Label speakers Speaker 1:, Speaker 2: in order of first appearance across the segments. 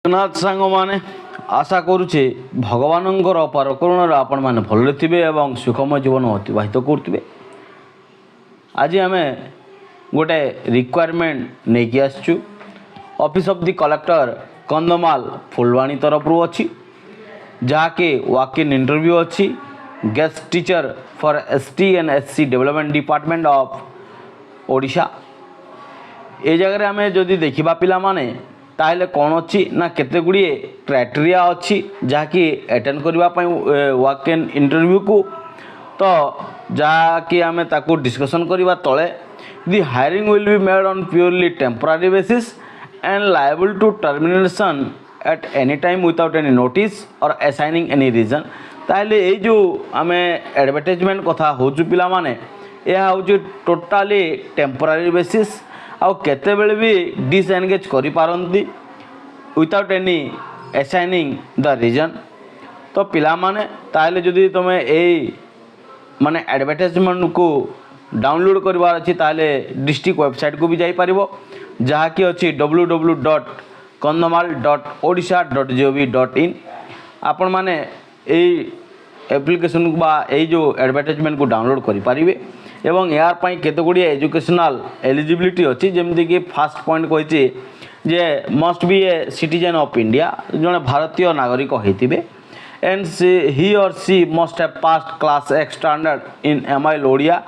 Speaker 1: ଜଗନ୍ନାଥ ସାଙ୍ଗମାନେ ଆଶା କରୁଛେ ଭଗବାନଙ୍କର ଅପାର କରୁଣାରେ ଆପଣମାନେ ଭଲରେ ଥିବେ ଏବଂ ସୁଖମୟ ଜୀବନ ଅତିବାହିତ କରୁଥିବେ। ଆଜି ଆମେ ଗୋଟେ ରିକ୍ୱାରମେଣ୍ଟ ନେଇକି ଆସିଛୁ। Office of the collector Kandhamal Phulbani ତରଫରୁ ଅଛି, ଯାହାକି ୱାକ୍ ଇନ୍ ଇଣ୍ଟରଭ୍ୟୁ ଅଛି। Guest teacher for ST and SC development department of Odisha. ଏ ଜାଗାରେ ଆମେ ଯଦି ଦେଖିବା ପିଲାମାନେ ତାହେଲେ କ'ଣ ଅଛି ନା କେତେ ଗୁଡ଼ିଏ କ୍ରାଇଟେରିଆ ଅଛି ଯାହାକି ଆଟେଣ୍ଡ କରିବା ପାଇଁ ୱାକ୍ ଇନ୍ ଇଣ୍ଟରଭ୍ୟୁକୁ। ତ ଯାହାକି ଆମେ ତାକୁ ଡିସ୍କସନ୍ କରିବା ତଳେ the hiring will be made on purely temporary basis and liable to termination at any time without any notice or assigning any reason। ताहले ये जो आमे एडवर्टाइजमेंट कथा होचु पिला माने यह होचु टोटाली टेम्पररी बेसिस आउ केते बेले भी डिसएंगेज करि पारंती without any assigning the reason. तो पिला माने ताहले जदि तमे ए माने एडवर्टाइजमेंट को डाउनलोड करबार अछि ताहले डिस्ट्रिक्ट वेबसाइट को भी जाई परिबो, जहाँकि अच्छी www.kandhamal.odisha.gov.in। आपण माने एप्लिकेशन बा जो एडवर्टाइजमेंट को डाउनलोड करें एवं यार पाई केते गुडी एजुकेशनल एलिजिबिलिटी अच्छी, जमती कि फास्ट पॉइंट कही जे must be a citizen of India, जड़े भारतीय नागरिक होइतिबे and he or she must have passed class X standard in MIL Odia.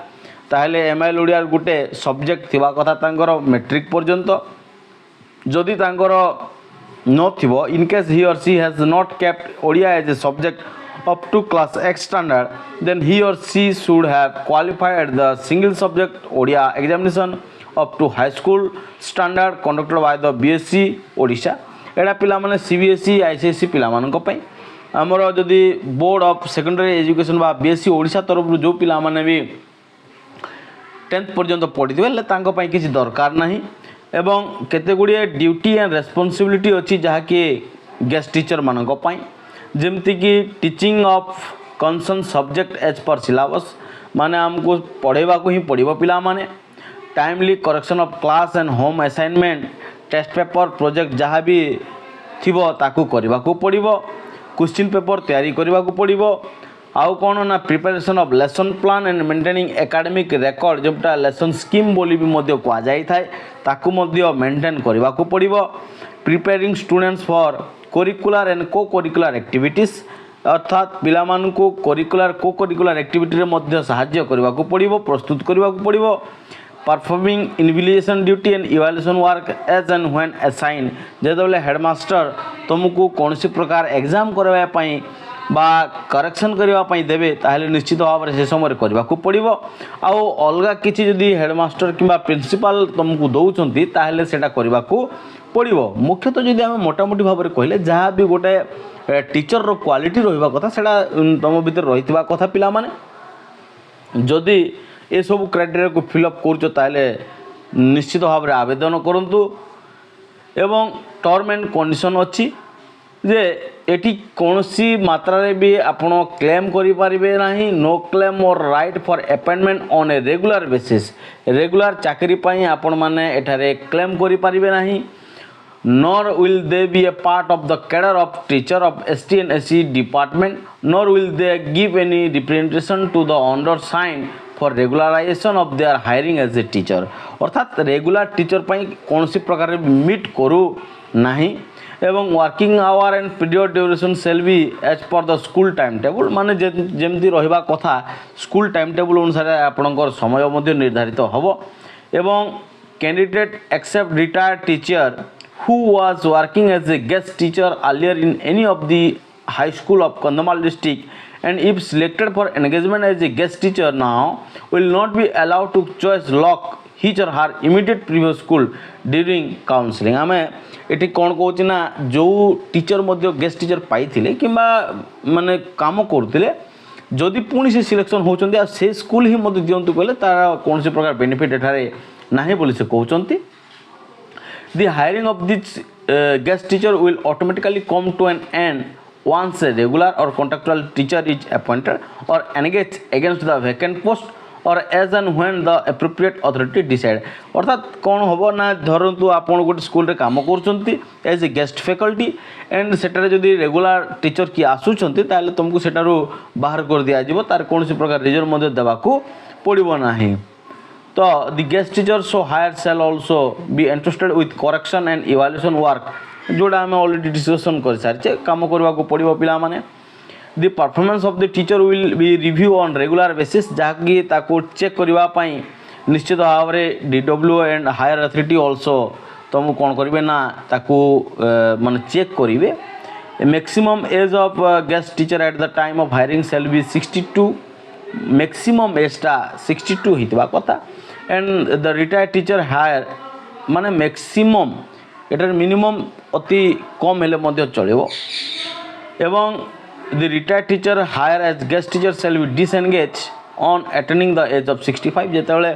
Speaker 1: ताहले MIL ओडिया गोटे सब्जेक्ट थिबा कथा तांकर मैट्रिक पर्यंत। जदि तांकर नथिबो इन case he or she has not kept Odia as a subject up to class X standard, then he or she should have qualified the single subject Odia examination up to high school standard conducted by the BSc Odisha. एडा पिला माने CBSE ICSE पिला मानक पई हमर जदि board of secondary education बा BSc Odisha तरफ जो पिला माने भी 10th पर्यंत पढ़ी किसी दरकार नहीं। एवं केते गुड़िए ड्यूटी एंड रेस्पॉन्सिबिलिटी अच्छी जहाँकि गेस्ट टीचर मानक पई, जेमती कि teaching of concern subject as per syllabus, माने हमको पढ़ेबा को ही पड़िबो पिला माने। Timely correction of class and home assignment test paper project जहाँ भी थिबो ताकू करबा को पड़िबो, क्वेश्चन पेपर तैयारी करबा को पड़िबो। आउ कौन ना preparation of lesson plan and maintaining academic record जोटा लेसन स्कीम बोली भी मध्य कह जाए ताकू मध्य मेंटेन करबा को पड़िबो। Preparing students for curricular and co curricular activities, अर्थात पिला मानकु करिकुलर को करिकुलर एक्टिविटी रे मध्य सहाय्य करबा को पड़िबो, प्रस्तुत करबा को पड़िबो। Performing invigilation duty and evaluation work as and when assign, जेतबले हेडमास्टर तुमको कौन सी प्रकार एग्जाम करबा पई बा करेक्शन करने देवे ताहले निश्चित भाव में से समय करने को पड़ो। आउ अलग किसी जदि हेडमास्टर कि प्रिंसिपाल तुमको दौरान ताहले सेटा करने को पड़ो। मुख्यतः जदि आम मोटामोटी भाव में कहले जहाँ भी गोटे टीचर रो क्वालिटी रहा कथा सेटा तुम भीतर रही कथा पिला माने जदि ये सब क्राइटेरिया को फिलअप कर निश्चित भाव में आवेदन करंतु। एवं टर्म एंड कंडीशन अच्छी जे एटी कौन सी मात्रा रे भी आपण क्लेम करि परिबे नाही, no claim or right for appointment on a regular basis, regular चाकरी पई आपण माने एठारे क्लेम करि परिबे नाही। Nor will they be a part of the cadre of teacher of ST and SC department, nor will they give any representation to the undersigned for regularisation of their hiring as a teacher. अर्थात regular teacher पई कौन सी प्रकार meet करू नाही। एवं working our and period duration सेल भी as per the school time table, माने जेमती रहिबा कथा स्कूल टाइम टेबल अनुसार आपणकर समय मध्य निर्धारित हबो। एवं candidate except retired teacher who was working as a guest teacher earlier in any of the high school of Kandhamal district and if selected for engagement as a guest teacher now will not be allowed to choose lock his or her immediate previous school during counseling। आमे eighty कौन कहूँ ना जो teacher मध्य guest teacher पाई कि माने काम करते जदि पुणी से सिलेक्शन होती से स्कूल ही मत दिंतु कहले तार कौन सी प्रकार बेनिफिट एठारे नाही बोली से कहते। The hiring of this guest teacher will automatically come to an end once a regular or contractual teacher is appointed or engaged against the vacant post or as and when the appropriate authority decide অর্থাৎ কোণ হব না ধরন্তু আপন গোটে স্কুলে কাম করছন্তি as a guest ফ্যাকল্টি and সেটারে যদি regular টিচর কি আসুছন্তি তাহলে তোমাকে সেটারু বাহার করে দিয়া যাব তার কোনসি প্রকার রিজন মধ্যে দেবাকু পড়িব ନାହିଁ তো the guest teacher so hired shall also be entrusted with correction and evaluation work जोड़ा आम अलरेडी डिस्कसन कर सारी कम करने को पड़ो पिला माने the performance of the teacher will be review on regular basis जहाँकि ताको चेक करने निश्चित भाव में DW and higher authority also तुम कौन करेंगे ना ताको माने चेक करेंगे maximum age of guest teacher at the time of hiring shall be 62 maximum एजटा 62 होता कथा and the retired teacher hired माने मैक्सिमम एटार मिनिमम अति कम हेले चलो एवं the retired teacher hired as guest teacher shall be disengage on attaining the age of 65 जेतेबेले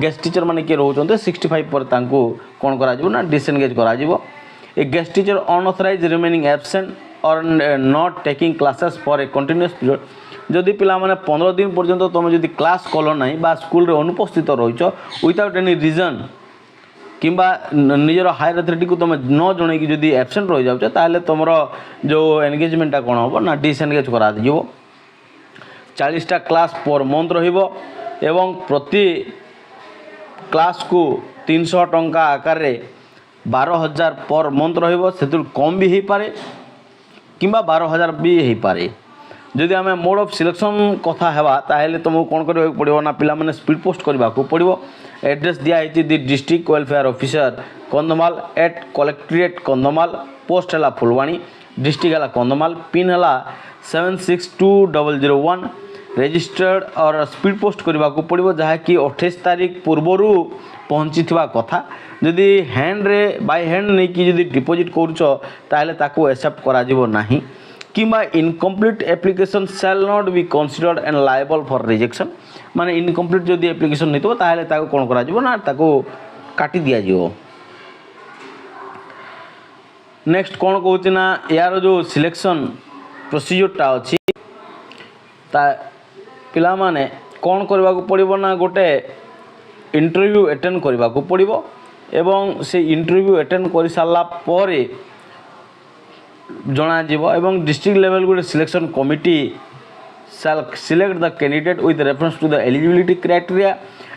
Speaker 1: गेस्ट टीचर माने के रोचंते 65 पर तांको कोन करा जिवो ना डिसएंगेज करा जिवो a guest teacher unauthorised remaining absent or not taking classes for a continuous period जदि पिला माने 15 दिन पर्यंत तुम जदि क्लास कलो नाही बा स्कूल रे अनुपस्थित रहिछ विदाउट एनी रीजन किंबा निजर हायर अथॉरिटी को तुम न जन कि जब एब्सेंट रही जाऊे ताहले तुम जो एंगेजमेंटा कौन हम ना डिसएंगेज करा 40टा क्लास पर मंथ एवं प्रति क्लास को 300 टंका आकार 12,000 पर मंथ से कम भी हो पारे किंबा 12,000 भी हो पारे जदि आम मोड ऑफ सिलेक्शन कथा हेबा ताहले तुमको कौन करबा पड़ो ना पिला माने स्पीड पोस्ट करबा को पड़ो एड्रेस दिया है the district welfare officer Kandhamal at collectorate Kandhamal post है फुलवाणी डिस्ट्रिक्ट है कंधमाल पिन है 762001 रजिस्टर्ड और स्पीड पोस्ट करने को पड़ो जहाँकि 28 तारीख पूर्वर पहुँची कथा जदि हैंड रे बाय हैंड नहीं कि जदि डिपोजिट करुच ताहले ताको एक्सेप्ट करा जिवो नाही किंबा incomplete application shall not be considered and liable for rejection माने इनकम्प्लीट जदि एप्लिकेशन नहीं तो ताहले ताको कोन करा जिवो ना ताको काटी दिया जिवो नेक्स्ट कौन कहूँ ना यार जो सिलेक्शन प्रोसीजरटा अच्छी पिला माने कौन करने को पड़ो ना गोटे इंटरव्यू अटेंड करने को पड़ो एवं से इंटरव्यू अटेंड कर सारा पर जना एवं डिस्ट्रिक्ट लेवल गोटे selection committee shall select the candidate with reference to the eligibility criteria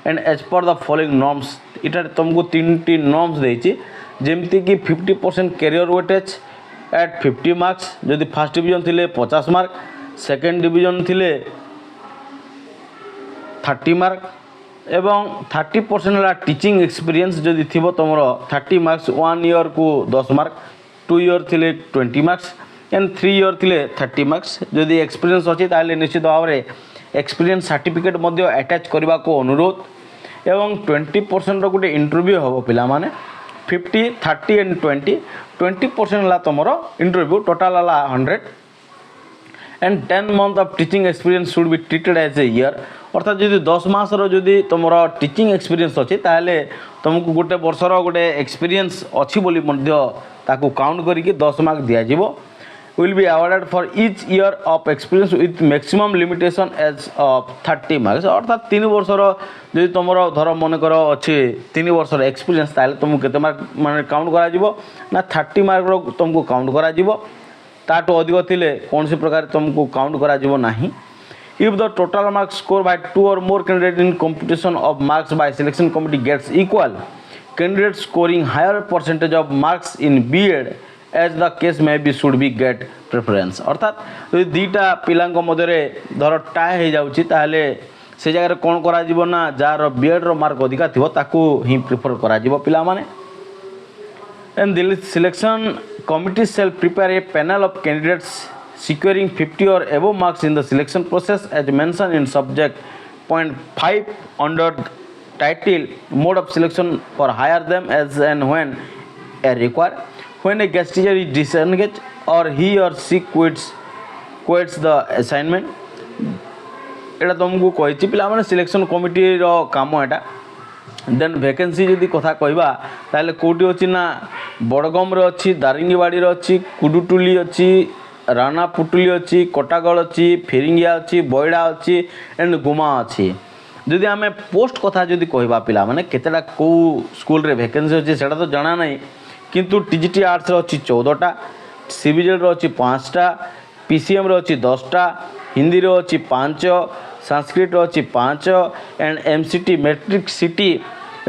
Speaker 1: and as per the following norms इटा तुमको 3टी नॉर्म्स देछि जेमती कि 50% कैरियर वेटेज एट 50 मार्क्स जदि फर्स्ट डिवीजन थिले 50 मार्क सेकेंड डिवीजन थिले 30 मार्क एवं 30% है टीचिंग एक्सपीरियंस जदि थिबो तुमरो 30 मार्क्स 1 ईयर को 10 मार्क 2 ईयर थिले 20 मार्क्स एंड 3 ईयर थिले 30 मार्क्स जदि एक्सपीरियंस अच्छी ताहले निश्चित भाव में एक्सपीरियंस सर्टिफिकेट मध्य अटैच करने को अनुरोध एवं 20% गोटे इंटरव्यू हम पिला माने 50 30 एंड 20% है तुम इंटरव्यू टोटाल है 100 and 10 month of teaching experience should be treated as a year अर्थात जदि 10 मासर जदि तुम टीचिंग एक्सपीरियंस अच्छी ताहले तुमको गोटे वर्षर गोटे एक्सपीरियंस अच्छी बोली मध्य ताकू काउंट करके 10 mark दिज्व will be awarded for each year of experience with maximum limitation as of 30 marks अर्थात 3 वर्षर जदि तुम धर मन कर अच्छे 3 वर्षर एक्सपीरियंस ताहले तुमको केते मार्क माने काउंट करा जिवो ना 30 मार्क तुमको काउंट करा जिवो ताटो अधिक थिले कौन सी प्रकार तुमको काउंट करा जिवो नाही if the total marks score by 2 or more candidates in competition of marks by selection committee gets equal candidates scoring higher percentage of marks in B.Ed as the case may be should be get preference अर्थात जो दुईटा पिला मध्य धर tie हो जाए से जगह कौन करा ना जार बीएड मार्क अधिका थी ही प्रिफर करा पिला माने and Delhi selection committee shall prepare a panel of candidates securing 50 or above marks in the selection process as mentioned in subject point 5 under title mode of selection for hire them as and when required when a guest teacher is disengaged or he or she quits the assignment एटा तुमको कही पिला माने selection committee रो काम एटा then vacancy जदि कथा कहबा ताले कोटी अछि ना बड़गम रे अछि दारिंगीबाड़ी रे अछि कुडुटुली अछि राणा पुटुली अछि कोटागल अछि फेरिंगिया अछि बयडा अछि एंड गुमा अछि যদি আমি পোস্ট কথা যদি কহবা পিলা মানে কেতেটা কেউ স্কুলরে ভ্যাকেন্সি আছে সেটা তো জানা নাই, কিন্তু টিজিটি আর্টসরে অছি 14টা, সিবিজেডরে অছি 5টা, পিসিএমরে অছি 10টা, হিন্দিরে অছি 5, সংস্কৃতরে অছি 5 এন্ড এমসিটি মেট্রিক সিটি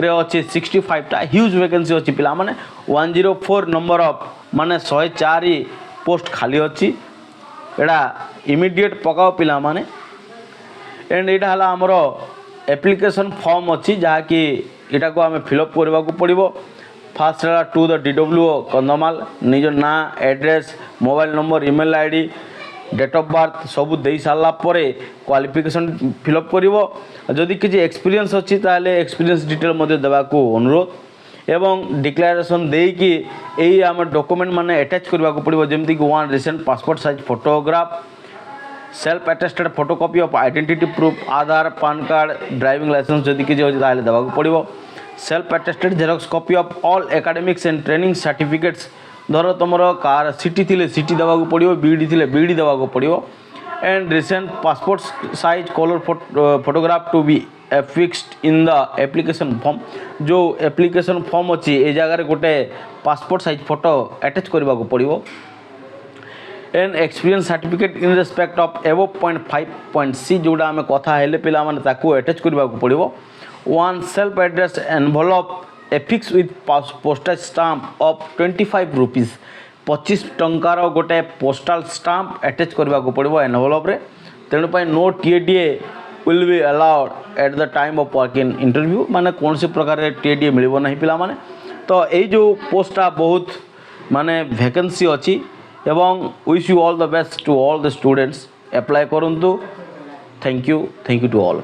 Speaker 1: রে অছি 65টা। হ্ୟୁଜ୍ ভ্যাকেନ୍ସି ଅଛି ପିଲାମାନେ। 104 ନମ୍ବର ଅଫ୍ ମାନେ 104 ପୋଷ୍ଟ ଖାଲି ଅଛି। ଏଇଟା ଇମିଡ଼ିଏଟ୍ ପକାଅ ପିଲାମାନେ। ଏଣ୍ଡ ଏଇଟା ହେଲା ଆମର ଆପ୍ଲିକେସନ୍ ଫର୍ମ ଅଛି, ଯାହାକି ଏଇଟାକୁ ଆମେ ଫିଲ୍ଅପ୍ କରିବାକୁ ପଡ଼ିବ। ଫାର୍ଷ୍ଟ ହେଲା ଟୁ ଦ DWO କନ୍ଧମାଳ, ନିଜ ନାଁ, address, mobile number, email ID, date of birth সবু দেই সারা পরে কোয়ালিফিকেসন ফিলअप করিব। যদি কিছু এক্সপিরিয়েন্স অছি তাহলে এক্সপিরিয়েন্স ডিটেল মধ্যে দেওয়াকে অনুরোধ এবং ডিক্লারেসন ଦେଇକି এই আমার ডকুমেন্ট মানে আটাচ করা পড়ব, যেমিতিকি 1 recent passport size photograph, self আটেস্টেড photocopy of identity proof, Aadhaar, PAN card, driving licence যদি কিছু অছি তাহলে দেওয়া পড়ব। Self attested xerox copy of all academics and training certificates, ধর তোমার কার সিটি থিলে সিটি দেওয়া পড়ব, বিইডি থিলে বিইডি দেওয়া পড়ব। And recent passport size colour photograph to be affixed in the application form। जो application form अच्छी ए जगह गोटे पासपोर्ट साइज फोटो अटैच करने को पड़ो। And experience certificate in respect of एबो 0.5.c जोड़ा आम कथा हेले पिला माने ताकू अटैच करने को पड़ो। 1 self address envelope affix with postal stamp of 25 rupees, 25 टंकार गोटे पोस्टाल स्टाम्प अटैच करने को पड़ो एनवलप्रे। तेणु no TDA will be allowed at the time of working interview, माने कौन से प्रकार TDA मिलिबो नहीं पिला माने। तो ये जो पोस्टा बहुत माने वैकेंसी अच्छी एवं wish you all the best to all the students. Apply करंतु। Thank you to all.